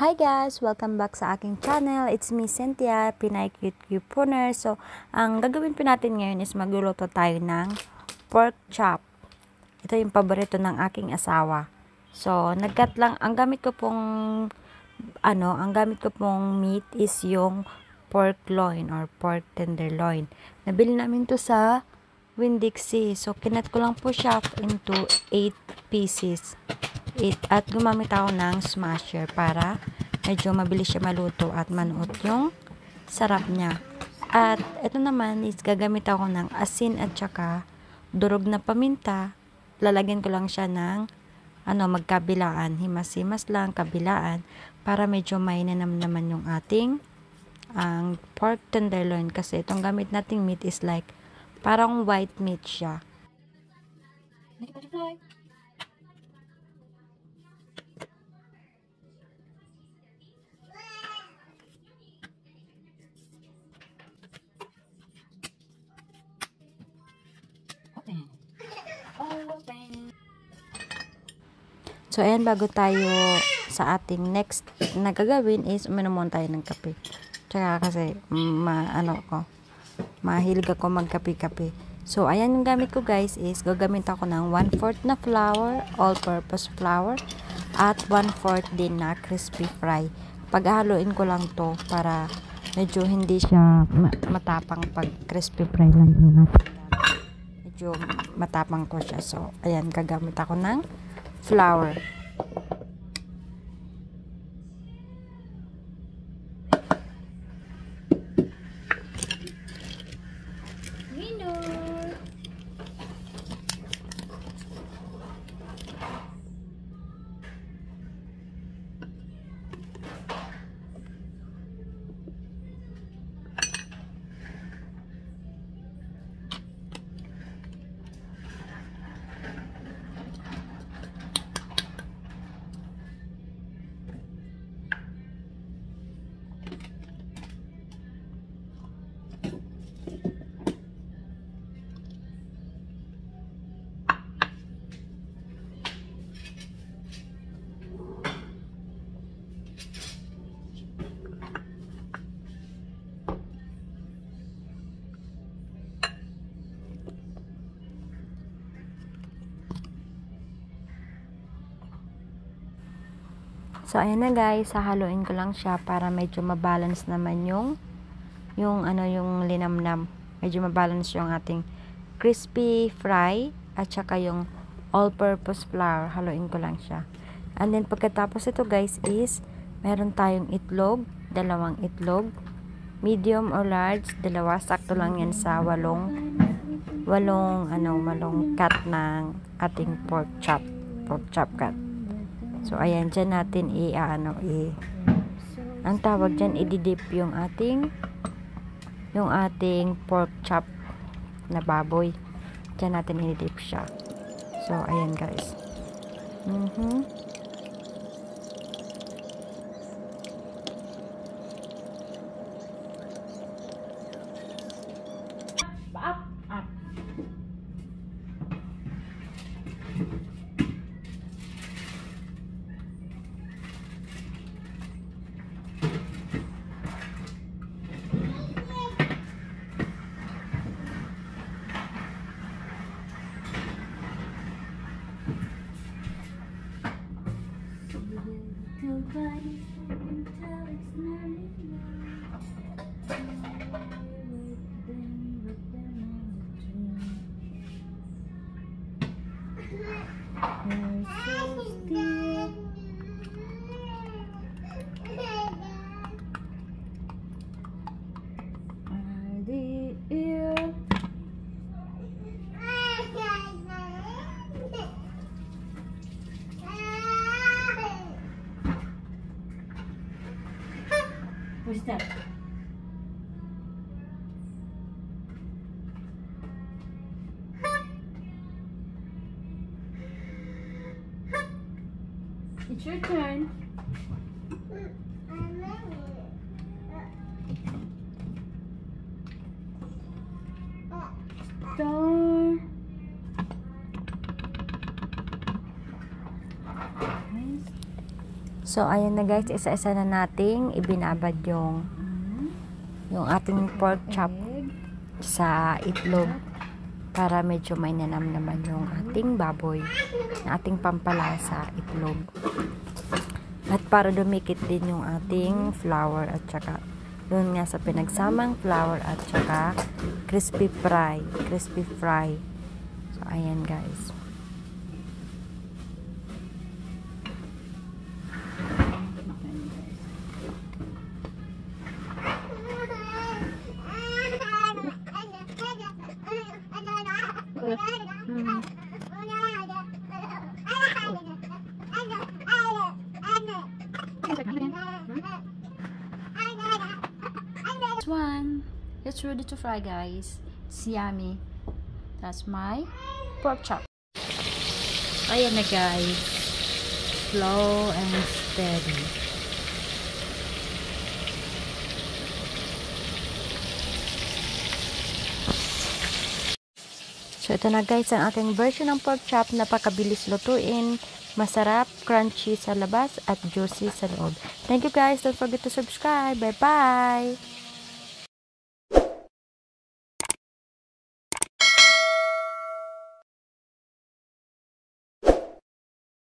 Hi guys! Welcome back sa aking channel. It's me, Cynthia, Pinay Cute Cuponer. So, ang gagawin po natin ngayon is magluluto tayo ng pork chop. Ito yung paborito ng aking asawa. So, nagkat lang, ang gamit ko pong meat is yung pork loin or pork tenderloin. Nabili namin to sa Winn-Dixie. So, kinat ko lang po siya into 8 pieces. At gumamit ako ng smasher para medyo mabilis siya maluto at manuot yung sarap niya. At ito naman is gagamit ako ng asin at saka durog na paminta. Lalagyan ko lang siya ng magkabilaan, himas-himas lang, kabilaan, para medyo mainam naman yung ating ang pork tenderloin, kasi itong gamit nating meat is like parang white meat siya. So, ayan, bago tayo sa ating next na gagawin is uminom muna tayo ng kape. Tsaka kasi, mahilig ako magkape-kape. So, ayan yung gamit ko guys is gagamit ako ng 1/4 na flour, all-purpose flour, at 1/4 din na crispy fry. Paghaluin ko lang to para medyo hindi siya matapang pag crispy fry lang yung medyo matapang ko siya. So, ayan, gagamit ako ng flour. So, ayan na guys, hahaluin ko lang siya para medyo mabalance naman yung linamnam. Medyo mabalance yung ating crispy fry at saka yung all-purpose flour. Haluin ko lang siya. And then, pagkatapos ito guys is, meron tayong itlog, 2 itlog, medium or large, 2, sakto lang yan sa walong cut ng ating pork chop cut. So, ayan, dyan natin ang tawag dyan, i-dip yung ating pork chop na baboy. Dyan natin i-dip siya. So, ayan guys. What's that? It's your turn. Star. So, ayan na guys, isa-isa na nating ibinabad yung ating pork chop sa itlog para medyo may nanamnaman yung ating baboy na ating pampalasa itlog. At para dumikit din yung ating flour at saka doon nga sa pinagsamang flour at saka crispy fry. So, ayan guys. This one, it's ready to fry, guys. It's yummy. That's my pork chop. Ayan na guys. Slow and steady. So, ito na guys ang aking version ng pork chop. Napakabilis lutuin. Masarap, crunchy sa labas at juicy sa loob. Thank you guys. Don't forget to subscribe. Bye-bye!